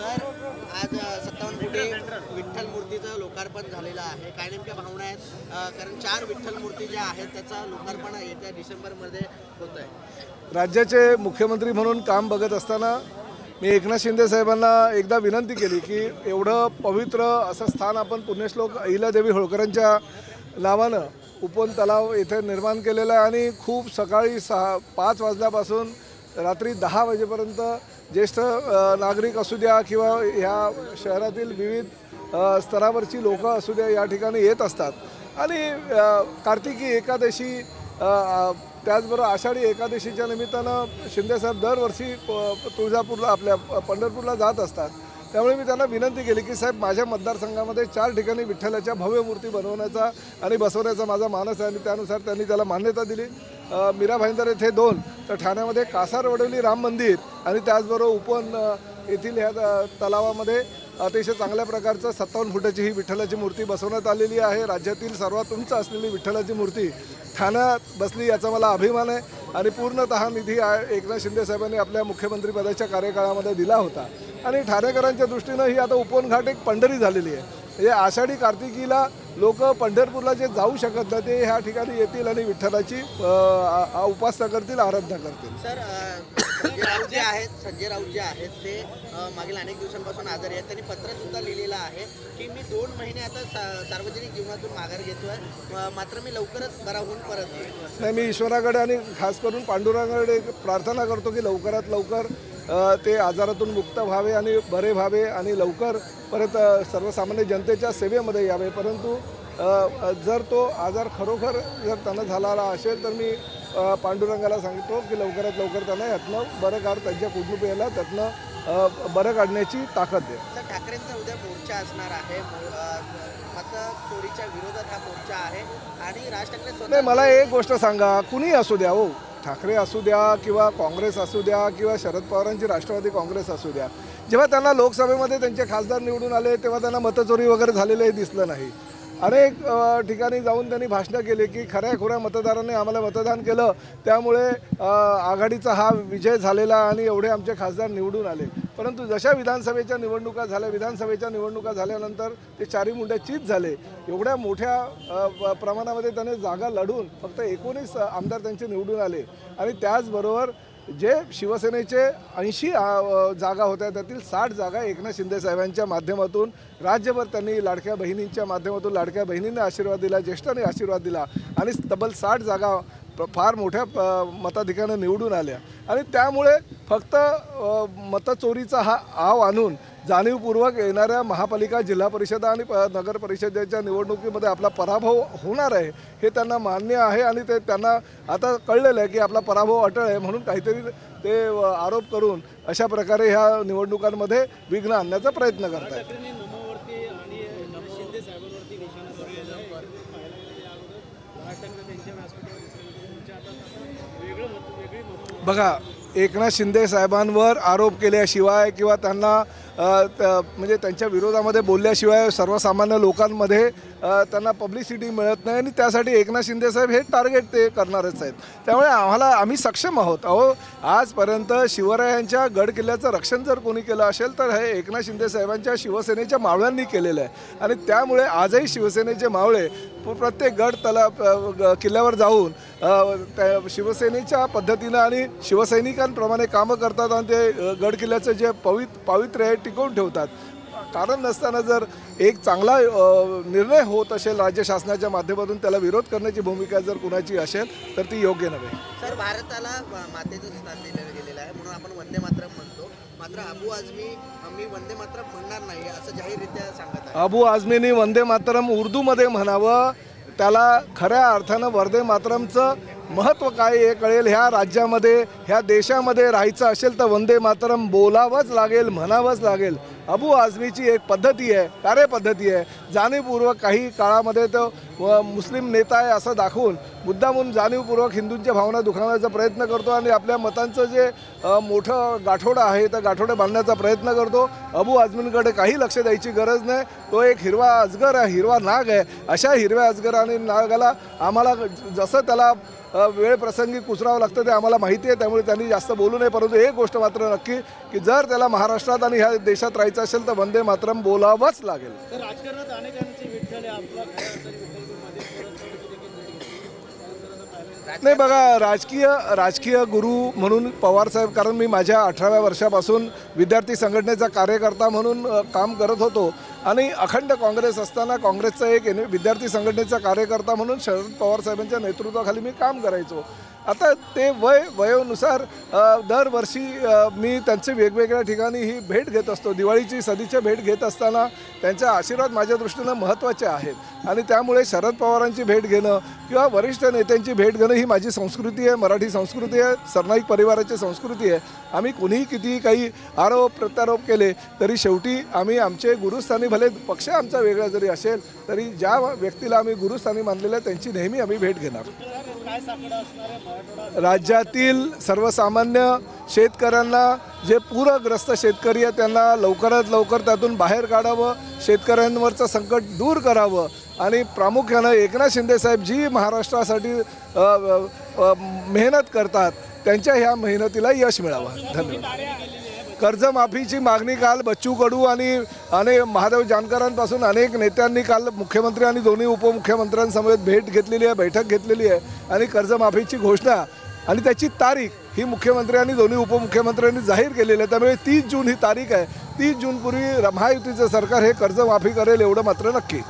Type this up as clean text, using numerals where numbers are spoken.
Sir आज 57 फुटी विठ्ठल मूर्तीचं लोकार्पण झालेलं आहे. काय नेमक्या भावना आहेत? कारण 4 विठ्ठल मूर्ती ज्या आहेत त्याचं लोकार्पण येत्या डिसेंबरमध्ये होत आहे. राज्याचे मुख्यमंत्री म्हणून काम बघत असताना मी एकनाथ शिंदे साहेबांना एकदा विनंती केली की एवढं पवित्र असं स्थान आपण पुण्यश्लोक अहिल्यादेवी होळकरांच्या नावानं उपवन तलाव येथे निर्माण केलेलं आहे आणि खूप सकाळी 5 वाजल्यापासून रात्री 10 वाजेपर्यंत ज्येष्ठ नागरिक असू द्या किंवा ह्या शहरातील विविध स्तरावरची लोक असू द्या या ठिकाणी येत असतात आणि कार्तिकी एकादशी त्याचबरोबर आषाढी एकादशीच्या निमित्तानं शिंदेसाहेब दरवर्षी तुळजापूरला आपल्या पंढरपूरला जात असतात. त्यामुळे मी त्यांना विनंती केली की साहेब माझ्या मतदारसंघामध्ये 4 ठिकाणी विठ्ठलाच्या भव्य मूर्ती बनवण्याचा आणि बसवण्याचा माझा मानस आहे आणि त्यानुसार त्यांनी त्याला मान्यता दिली. मीरा भाईंदर येथे 2 तर ठाण्यामध्ये कासारवडवली राम मंदिर आणि त्याचबरोबर उपवन येथील ह्या तलावामध्ये अतिशय चांगल्या प्रकारचं 57 फुटाची ही विठ्ठलाची मूर्ती बसवण्यात आलेली आहे. राज्यातील सर्वात उंच असलेली विठ्ठलाची मूर्ती ठाण्यात बसली याचा मला अभिमान आहे आणि पूर्णतः निधी एकनाथ शिंदे साहेबांनी आपल्या मुख्यमंत्रीपदाच्या कार्यकाळामध्ये दिला होता आणि ठाणेकरांच्या दृष्टीनं ही आता उपवन घाट एक पंढरी झालेली आहे. म्हणजे आषाढी कार्तिकीला लोक पंढरपूरला जे जाऊ शकत नाही ते ह्या ठिकाणी येतील आणि विठ्ठलाची उपासना करतील, आराधना करतील. सर संजय राऊत जे आहेत ते मागील अनेक दिवसांपासून आजारी आहेत. त्यांनी पत्रसुद्धा लिहिलेलं आहे की मी 2 महिने आता सार्वजनिक जीवनातून माघार घेतोय, मात्र मी लवकरच बरा होऊन परत येईल. नाही, मी ईश्वराकडे आणि खास करून पांडुरंगाकडे प्रार्थना करतो की लवकरात लवकर ते आजारातून मुक्त व्हावे आणि बरे व्हावे आणि लवकर परत सर्वसामान्य जनतेच्या सेवेमध्ये यावे. परंतु जर तो आजार खरोखर जर त्यांना झालेला असेल तर मी पांडुरंगाला सांगतो की लवकरात लवकर त्यांना यातनं बरं काढ, त्यांच्या कुटुंबियाला त्यातनं बरं काढण्याची ताकद दे. सर ठाकरेंचा उद्या मोर्चा असणार आहे, मत चोरीच्या विरोधात हा मोर्चा आहे आणि राज ठाकरे नाही, मला एक गोष्ट सांगा, कुणी असू द्या हो, ठाकरे असू द्या किंवा काँग्रेस असू द्या किंवा शरद पवारांची राष्ट्रवादी काँग्रेस असू द्या, जेव्हा त्यांना लोकसभेमध्ये त्यांचे खासदार निवडून आले तेव्हा त्यांना मतचोरी वगैरे झालेलं दिसलं नाही. अनेक ठिकाणी जाऊन त्यांनी भाषणं केली की खऱ्या मतदारांनी आम्हाला मतदान केलं त्यामुळे आघाडीचा हा विजय झालेला आणि एवढे आमचे खासदार निवडून आले. परंतु जशा विधानसभेच्या निवडणुका झाल्यानंतर ते चारी मुंड्या चीत झाले. एवढ्या मोठ्या प्रमाणामध्ये त्याने जागा लढून फक्त 19 आमदार त्यांचे निवडून आले आणि त्याचबरोबर जे शिवसेनेचे 80 जागा होत्या त्यातील 60 जागा एकनाथ शिंदे साहेबांच्या माध्यमातून राज्यभर त्यांनी लाडक्या बहिणींच्या माध्यमातून लाडक्या बहिणींना आशीर्वाद दिला, ज्येष्ठांनी आशीर्वाद दिला आणि तब्बल 60 जागा फार मोठ्या मताधिक्यानं निवडून आल्या आणि त्यामुळे फक्त मतचोरीचा हा आव आणून जाणीवपूर्वक येणाऱ्या महापालिका, जिल्हा परिषद आणि नगर परिषदेच्या निवडणुकीमध्ये आपला पराभव होणार आहे हे त्यांना मान्य आहे आणि ते त्यांना आता कळलेलं आहे की आपला पराभव अटळ आहे म्हणून काहीतरी ते आरोप करून अशा प्रकारे ह्या निवडणुकांमध्ये विघ्न आणण्याचा प्रयत्न करत आहेत. बघा, एकनाथ शिंदे साहेबांवर आरोप केल्याशिवाय किंवा त्यांना म्हणजे त्यांच्या विरोधामध्ये बोलल्याशिवाय सर्वसामान्य लोकांमध्ये त्यांना पब्लिसिटी मिळत नाही आणि त्यासाठी एकनाथ शिंदे साहेब हे टार्गेट ते करणारच आहेत. त्यामुळे आम्ही सक्षम आहोत. आजपर्यंत शिवरायांच्या गड किल्ल्याचं रक्षण जर कोणी केलं असेल तर हे एकनाथ शिंदे साहेबांच्या शिवसेनेच्या मावळ्यांनी केलेलं आहे आणि त्यामुळे आजही शिवसेनेचे मावळे प्रत्येक किल्ल्यावर जाऊन त्या शिवसेनेच्या पद्धतीनं आणि शिवसैनिकांप्रमाणे कामं करतात आणि ते गड किल्ल्याचं जे पावित्र्य आहे टिकवून ठेवतात. कारण नसताना जर एक चांगला निर्णय होत असेल राज्य शासनाच्या माध्यमातून त्याला विरोध करण्याची भूमिका जर कुणाची असेल तर ती योग्य नव्हे. सर भारताला मातेचं स्थान दिलं गेलेलं आहे म्हणून आपण वंदे मातरम म्हणतो, मात्र अबू आझमी मी वंदे मातरम म्हणणार नाही असं जाहीररित्या सांगत आहे. अबू आझमींनी वंदे मातरम उर्दूमध्ये म्हणावं, त्याला खऱ्या अर्थानं वंदे मातरमचं महत्त्व काय हे कळेल. ह्या राज्यामध्ये ह्या देशामध्ये राहायचं असेल तर वंदे मातरम बोलावंच लागेल, म्हणावंच लागेल. अबू आझमीची एक पद्धती आहे, कार्यपद्धती आहे. जाणीवपूर्वक काही काळामध्ये तो मुस्लिम नेता आहे असं दाखवून मुद्दामून जाणीवपूर्वक हिंदूंच्या भावना दुखावण्याचा प्रयत्न करतो आणि आपल्या मतांचं जे मोठं गाठोडं आहे तर गाठोडे बांधण्याचा प्रयत्न करतो. अबू आझमींकडे काही लक्ष द्यायची गरज नाही. तो एक हिरवा अजगर आहे, हिरवा नाग आहे. अशा हिरव्या अजगर आणि नागाला आम्हाला जसं त्याला वेळ प्रसंगी कुचरावं लागतं ते आम्हाला माहिती आहे. त्यामुळे त्यांनी जास्त बोलू नये. परंतु एक गोष्ट मात्र नक्की की जर त्याला महाराष्ट्रात आणि ह्या देशात राहायचं असेल तर वंदे मातरम बोलावंच लागेल. तर राजकारणात अनेकांची विठ्ठल आहे, आपला खरा तरी विठ्ठलमध्ये नाही बघा, राजकीय गुरु म्हणून पवारसाहेब, कारण मी माझ्या 18व्या वर्षापासून विद्यार्थी संघटनेचा कार्यकर्ता म्हणून काम करत होतो आणि अखंड काँग्रेस असताना काँग्रेसचा एक विद्यार्थी संघटनेचा कार्यकर्ता म्हणून शरद पवारसाहेबांच्या नेतृत्वाखाली मी काम करायचो. आता ते वयोनुसार दरवर्षी मी त्यांचे वेगवेगळ्या ठिकाणी ही भेट घेत असतो. दिवाळीची सदिच्छा भेट घेत असताना त्यांचा आशीर्वाद माझ्या दृष्टीनं महत्त्वाचे आहेत आणि त्यामुळे शरद पवारांची भेट घेणं किंवा वरिष्ठ नेत्यांची भेट घेणं ही माझी संस्कृती आहे, मराठी संस्कृती आहे, सरनाईक परिवाराची संस्कृती आहे. आम्ही कुणीही कितीही काही आरोप प्रत्यारोप केले तरी शेवटी आम्ही आमचे गुरुस्थानी, भले पक्ष आमचा वेगळा जरी असेल तरी ज्या व्यक्तीला आम्ही गुरुस्थानी मानलेलं आहे त्यांची नेहमी आम्ही भेट घेणार. काय साकडं असणार आहे मराठवाडा? राज्यातील सर्वसामान्य शेतकऱ्यांना, जे पूरग्रस्त शेतकरी आहे त्यांना लवकरात लवकर त्यातून बाहेर काढावं, शेतकऱ्यांवरचं संकट दूर करावं आणि प्रामुख्यानं एकनाथ शिंदेसाहेब जी महाराष्ट्रासाठी मेहनत करतात त्यांच्या ह्या मेहनतीला यश मिळावं. धन्यवाद. कर्जमाफीची मागणी काल बच्चू कडू आणि महादेव जानकरांपासून अनेक नेत्यांनी काल मुख्यमंत्री आणि दोन्ही उपमुख्यमंत्र्यांसमवेत भेट घेतलेली आहे, बैठक घेतलेली आहे आणि कर्जमाफीची घोषणा आणि त्याची तारीख ही मुख्यमंत्री आणि दोन्ही उपमुख्यमंत्र्यांनी जाहीर केलेली आहे. त्यामुळे 30 जून ही तारीख आहे. 30 जूनपूर्वी महायुतीचं सरकार हे कर्जमाफी करेल एवढं मात्र नक्की.